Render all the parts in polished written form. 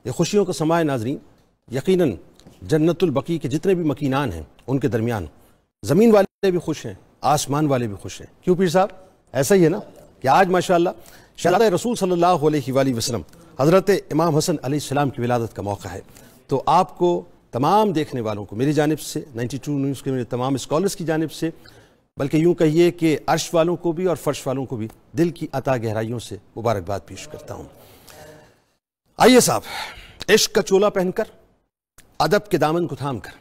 یہ خوشیوں کا سماع ناظرین یقیناً جنت البقیع کے جتنے بھی مکینان ہیں ان کے درمیان زمین والے بھی خوش ہیں، آسمان والے بھی خوش ہیں۔ کیوں پیر صاحب؟ ایسا ہی ہے نا کہ آج ماشاءاللہ شہزادہ رسول صلی اللہ علیہ وآلہ وسلم حضرت امام حسن علیہ السلام کی ولادت کا موقع ہے۔ تو آپ کو تمام دیکھنے والوں کو میری جانب سے، 92 نیوز کے میرے تمام اسکالرز کی جانب سے، بلکہ یوں کہیے کہ عرش والوں کو بھی اور فرش والوں کو بھی دل کی عطا گہرائیوں سے مبارکباد پیش کرتا ہوں۔ آئیے صاحب، عشق کا چولا پہن کر، ادب کے دامن کو تھام کر،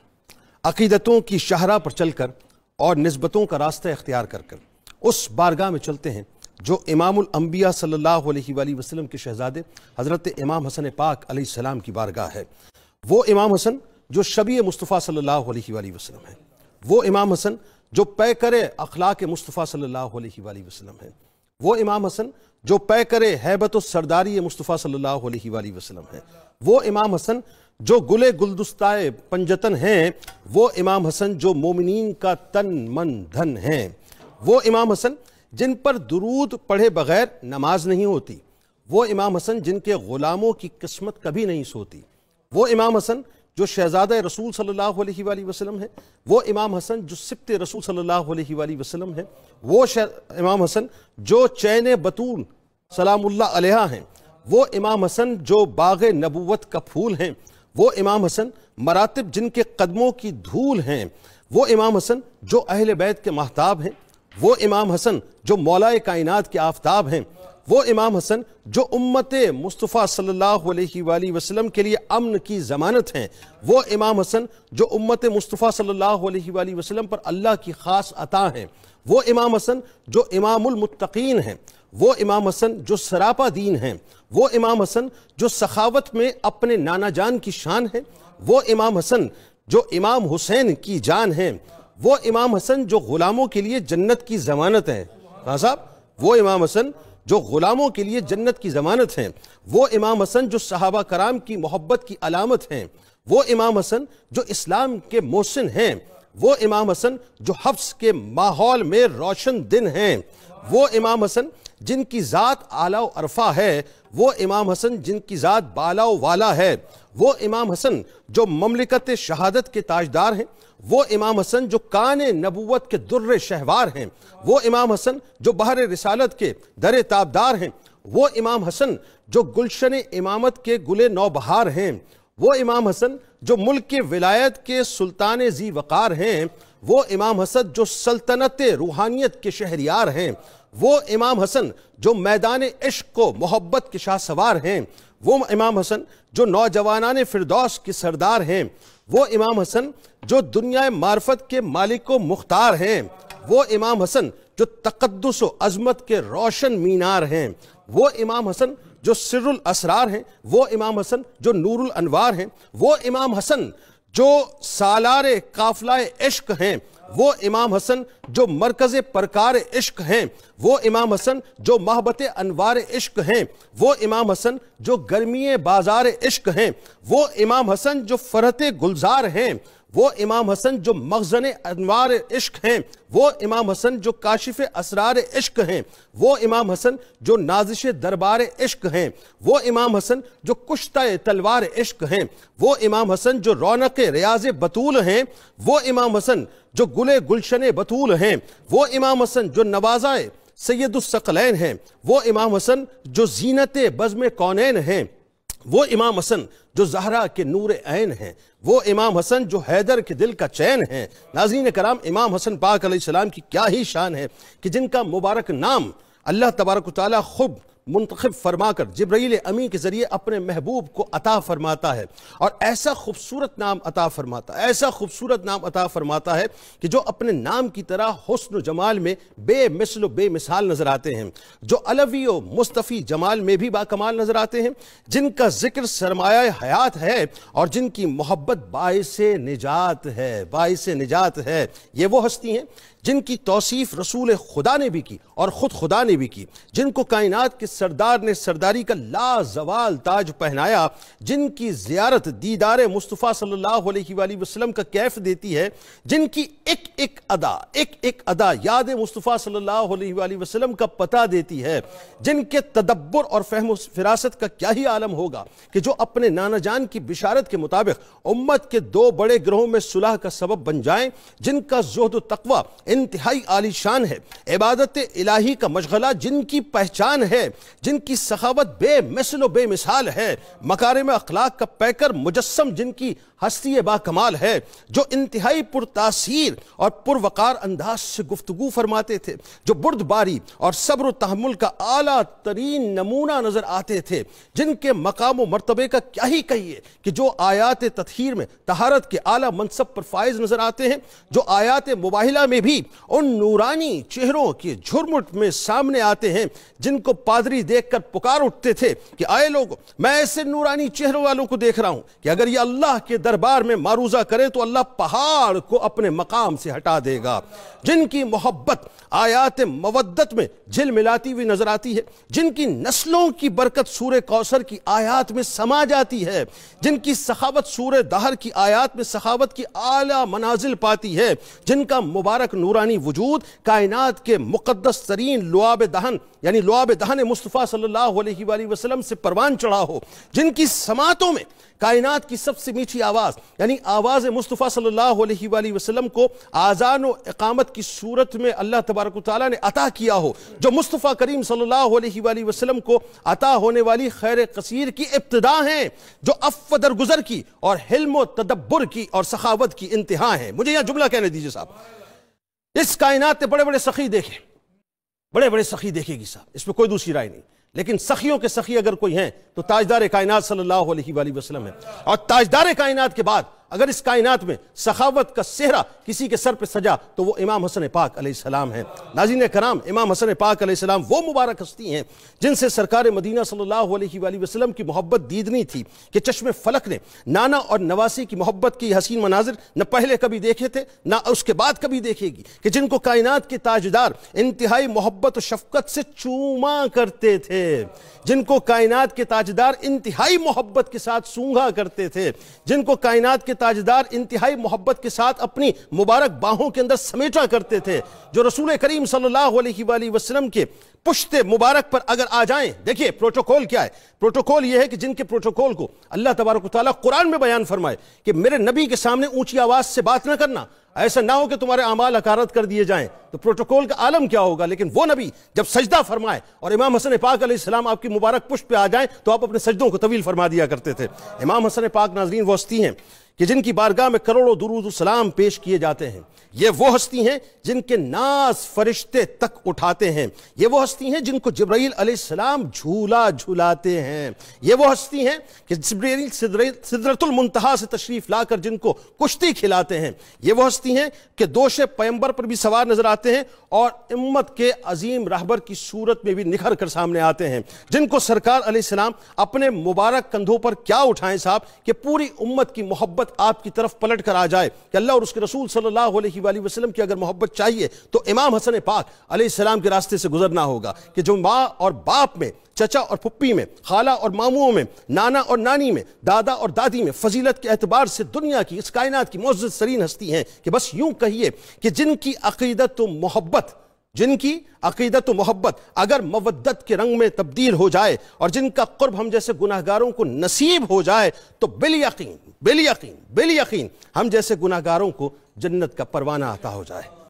عقیدتوں کی شاہراہ پر چل کر اور نسبتوں کا راستہ اختیار کر کر اس بارگاہ میں چلتے ہیں جو امام الانبیاء صلی اللہ علیہ وآلہ وسلم کے شہزادے حضرت امام حسن پاک علیہ السلام کی بارگاہ ہے۔ وہ امام حسن جو شبیہ مصطفیٰ صلی اللہ علیہ وآلہ وسلم ہے، وہ امام حسن جو پیکر اخلاق مصطفیٰ صلی اللہ علیہ وآلہ وسلم ہے، وہ امام حسن جو پیکر ہیبت و سرداری مصطفیٰ صلی اللہ علیہ وآلہ وسلم ہے، وہ امام حسن جو گلے گلدستائے پنجتن ہیں، وہ امام حسن جو مومنین کا تن من دھن ہیں، وہ امام حسن جن پر درود پڑھے بغیر نماز نہیں ہوتی، وہ امام حسن جن کے غلاموں کی قسمت کبھی نہیں سوتی، وہ امام حسن جو شہزادہ رسول صلی اللہ علیہ وآلہ وسلم ہے، وہ امام حسن جو سبط رسول صلی اللہ علیہ وآلہ وسلم ہے، وہ امام حسن جو چین بطول سلام اللہ علیہ ہیں، وہ امام حسن جو باغ نبوت کا پھول ہیں، وہ امام حسن مراتب جن کے قدموں کی دھول ہیں، وہ امام حسن جو اہل بیت کے ماہتاب ہیں، وہ امام حسن جو مولا کائنات کے آفتاب ہیں، وہ امام حسن جو امت مصطفیٰ صلی اللہ علیہ وآلہ وسلم کے لیے امن کی ضمانت ہیں، وہ امام حسن جو امت مصطفیٰ صلی اللہ علیہ وآلہ وسلم پر اللہ کی خاص عطا ہیں، وہ امام حسن جو امام المتقین ہیں، وہ امام حسن جو سراپا دین ہیں، وہ امام حسن جو سخاوت میں اپنے نانا جان کی شان ہے، وہ امام حسن جو امام حسین کی جان ہیں، وہ امام حسن جو غلاموں کے لیے جنت کی ضمانت ہیں۔ کہاں صاحب؟ وہ امام حسن جو غلاموں کے لیے جنت کی ضمانت ہیں، وہ امام حسن جو صحابہ کرام کی محبت کی علامت ہیں، وہ امام حسن جو اسلام کے محسن ہیں، وہ امام حسن جو حفظ کے ماحول میں روشن دن ہیں، وہ امام حسن جن کی ذات اعلیٰ و عرفہ ہے، وہ امام حسن جن کی ذات بالا و والا ہے، وہ امام حسن جو مملکت شہادت کے تاجدار ہیں، وہ امام حسن جو کان نبوت کے در شہوار ہیں، وہ امام حسن جو بحر رسالت کے در تابدار ہیں، وہ امام حسن جو گلشن امامت کے گل نوبہار ہیں، وہ امام حسن جو ملک ولایت کے سلطان ذی وقار ہیں، وہ امام حسن جو سلطنت روحانیت کے شہریار ہیں، وہ امام حسن جو میدان عشق و محبت کے شاہ سوار ہیں، وہ امام حسن جو نوجوانان فردوس کے سردار ہیں، وہ امام حسن جو دنیا معرفت کے مالک و مختار ہیں، وہ امام حسن جو تقدس و عظمت کے روشن مینار ہیں، وہ امام حسن جو سر الاسرار ہیں، وہ امام حسن جو نور الانوار ہیں، وہ امام حسن جو سالار قافلہ عشق ہیں، وہ امام حسن جو مرکز پرکار عشق ہیں، وہ امام حسن جو محبت انوار عشق ہیں، وہ امام حسن جو گرمی بازار عشق ہیں، وہ امام حسن جو فرحت گلزار ہیں، وہ امام حسن جو مخزن انوار عشق ہیں، وہ امام حسن جو کاشف اسرار عشق ہیں، وہ امام حسن جو نازش دربار عشق ہیں، وہ امام حسن جو کشتہ تلوار عشق ہیں، وہ امام حسن جو رونق ریاض بطول ہیں، وہ امام حسن جو گل گلشن بطول ہیں، وہ امام حسن جو نوازائے سید الثقلین ہیں، وہ امام حسن جو زینت بزم کونین ہیں، وہ امام حسن جو زہرا کے نور عین ہیں، وہ امام حسن جو حیدر کے دل کا چین ہیں۔ ناظرین کرام، امام حسن پاک علیہ السلام کی کیا ہی شان ہے کہ جن کا مبارک نام اللہ تبارک و تعالیٰ خود منتخب فرما کر جبرائیل امین کے ذریعے اپنے محبوب کو عطا فرماتا ہے، اور ایسا خوبصورت نام عطا فرماتا ہے، ایسا خوبصورت نام عطا فرماتا ہے کہ جو اپنے نام کی طرح حسن و جمال میں بے مثل و بے مثال نظر آتے ہیں، جو علوی و مصطفی جمال میں بھی باکمال نظر آتے ہیں، جن کا ذکر سرمایہ حیات ہے اور جن کی محبت باعث نجات ہے، باعث نجات ہے۔ یہ وہ ہستی ہیں جن کی توصیف رسول خدا نے بھی کی اور خود خدا نے بھی کی، جن کو کائنات کے سردار نے سرداری کا لازوال تاج پہنایا، جن کی زیارت دیدار مصطفیٰ صلی اللہ علیہ وآلہ وسلم کا کیف دیتی ہے، جن کی ایک ایک ادا یاد مصطفیٰ صلی اللہ علیہ وآلہ وسلم کا پتہ دیتی ہے، جن کے تدبر اور فہم و فراست کا کیا ہی عالم ہوگا کہ جو اپنے نانا جان کی بشارت کے مطابق امت کے دو بڑے گروہوں میں صلح کا سبب بن جائیں، جن کا زہد و تقوی انتہائی عالی شان ہے، عبادت الہی کا مشغلہ جن کی پہچان ہے، جن کی سخاوت بے مثل و بے مثال ہے، مکارم اخلاق کا پیکر مجسم جن کی ہستی با کمال ہے، جو انتہائی پرتاثیر اور پروقار انداز سے گفتگو فرماتے تھے، جو بردباری اور صبر و تحمل کا اعلیٰ ترین نمونہ نظر آتے تھے، جن کے مقام و مرتبے کا کیا ہی کہیے کہ جو آیات تطہیر میں طہارت کے اعلیٰ منصب پر فائز نظر آتے ہیں، جو آیات مباہلہ میں بھی ان نورانی چہروں کے جھرمٹ میں سامنے آتے ہیں، جن کو پادری دیکھ کر پکار اٹھتے تھے کہ آئے لوگ، میں ایسے نورانی چہروں والوں کو دیکھ رہا ہوں کہ اگر یہ اللہ کے دربار میں معروضہ کرے تو اللہ پہاڑ کو اپنے مقام سے ہٹا دے گا، جن کی محبت آیات مودت میں جھل ملاتی ہوئی نظر آتی ہے، جن کی نسلوں کی برکت سورہ کوثر کی آیات میں سما جاتی ہے، جن کی سخاوت سورہ دہر کی آیات میں سخاوت کی اعلیٰ منازل پاتی ہے، جن کا مبارک نورانی وجود کائنات کے مقدس ترین لعاب دہن یعنی لعاب دہن مصطفیٰ صلی اللہ علیہ وآلہ وسلم سے پروان چڑھا ہو، جن کی سماعتوں میں کائنات کی سب سے میٹھی آواز یعنی آواز مصطفیٰ صلی اللہ علیہ وآلہ وسلم کو آذان و اقامت کی صورت میں اللہ تبارک و تعالیٰ نے عطا کیا ہو، جو مصطفیٰ کریم صلی اللہ علیہ وآلہ وسلم کو عطا ہونے والی خیر قصیر کی ابتدا ہیں، جو عفو درگزر کی اور حلم و تدبر کی اور سخاوت کی انتہا ہیں۔ مجھے یہاں جملہ کہنے دیجئے صاحب، اس کائنات نے بڑے بڑے سخی دیکھے، بڑے بڑے سخی دیکھے گی صاحب، اس میں کوئی دوسری رائے نہیں، لیکن سخیوں کے سخی اگر کوئی ہیں تو تاجدار کائنات صلی اللہ علیہ وآلہ وسلم ہے، اور تاجدار کائنات کے بعد اگر اس کائنات میں سخاوت کا صحرا کسی کے سر پہ سجا تو وہ امام حسن پاک علیہ السلام ہیں۔ ناظرین کرام، امام حسن پاک علیہ السلام وہ مبارک ہستی ہیں جن سے سرکار مدینہ صلی اللہ علیہ وآلہ وسلم کی محبت دیدنی تھی کہ چشم فلک نے نانا اور نواسی کی محبت کی حسین مناظر نہ پہلے کبھی دیکھے تھے نہ اس کے بعد کبھی دیکھے گی، کہ جن کو کائنات کے تاجدار انتہائی محبت و شفقت سے چوما کرتے تھے، جن کو کائنات کے تاجدار انتہائی محبت کے ساتھ سونگھا کرتے تھے، جن کو کائنات کے تاجدار انتہائی محبت کے ساتھ اپنی مبارک باہوں کے اندر سمیٹا کرتے تھے، جو رسول کریم صلی اللہ علیہ وآلہ وسلم کے پشت مبارک پر اگر آ جائیں، دیکھیے پروٹوکول کیا ہے، پروٹوکول یہ ہے کہ جن کے پروٹوکول کو اللہ تبارک و تعالیٰ قرآن میں بیان فرمائے کہ میرے نبی کے سامنے اونچی آواز سے بات نہ کرنا، ایسا نہ ہو کہ تمہارے اعمال حقارت کر دیے جائیں، تو پروٹوکول کا عالم کیا ہوگا۔ لیکن وہ نبی جب سجدہ فرمائے اور امام حسن پاک علیہ السلام آپ کی مبارک پشت پہ آ جائیں تو آپ اپنے سجدوں کو طویل فرما دیا کرتے تھے۔ امام حسن پاک ناظرین وہ ہستی ہیں کہ جن کی بارگاہ میں کروڑوں درود و سلام پیش کیے جاتے ہیں، یہ وہ ہستی ہیں جن کے ناز فرشتے تک اٹھاتے ہیں، یہ وہ ہستی ہیں جن کو جبرائیل علیہ السلام جھولا جھولاتے ہیں، یہ وہ ہستی ہیں کہ جبرائیل سدرۃ المنتہا سے تشریف لا کر جن کو کشتی کھلاتے ہیں، یہ وہ ہستی ہیں کہ دوش پیمبر پر بھی سوار نظر آتے ہیں اور امت کے عظیم راہبر کی صورت میں بھی نکھر کر سامنے آتے ہیں، جن کو سرکار علیہ السلام اپنے مبارک کندھوں پر کیا اٹھائیں صاحب کہ پوری امت کی محبت آپ کی طرف پلٹ کر آ جائے کہ اللہ اور اس کے رسول صلی اللہ علیہ وآلہ وسلم کی اگر محبت چاہیے تو امام حسن پاک علیہ السلام کے راستے سے گزرنا ہوگا، کہ جو ماں اور باپ میں، چچا اور پھپھی میں، خالہ اور ماموں میں، نانا اور نانی میں، دادا اور دادی میں فضیلت کے اعتبار سے دنیا کی اس کائنات کی معزز ترین ہستی ہیں، کہ بس یوں کہیے کہ جن کی عقیدت و محبت اگر مودت کے رنگ میں تبدیل ہو جائے اور جن کا قرب ہم جیسے گناہگاروں کو نصیب ہو جائے تو بالیقین ہم جیسے گناہگاروں کو جنت کا پروانہ عطا ہو جائے۔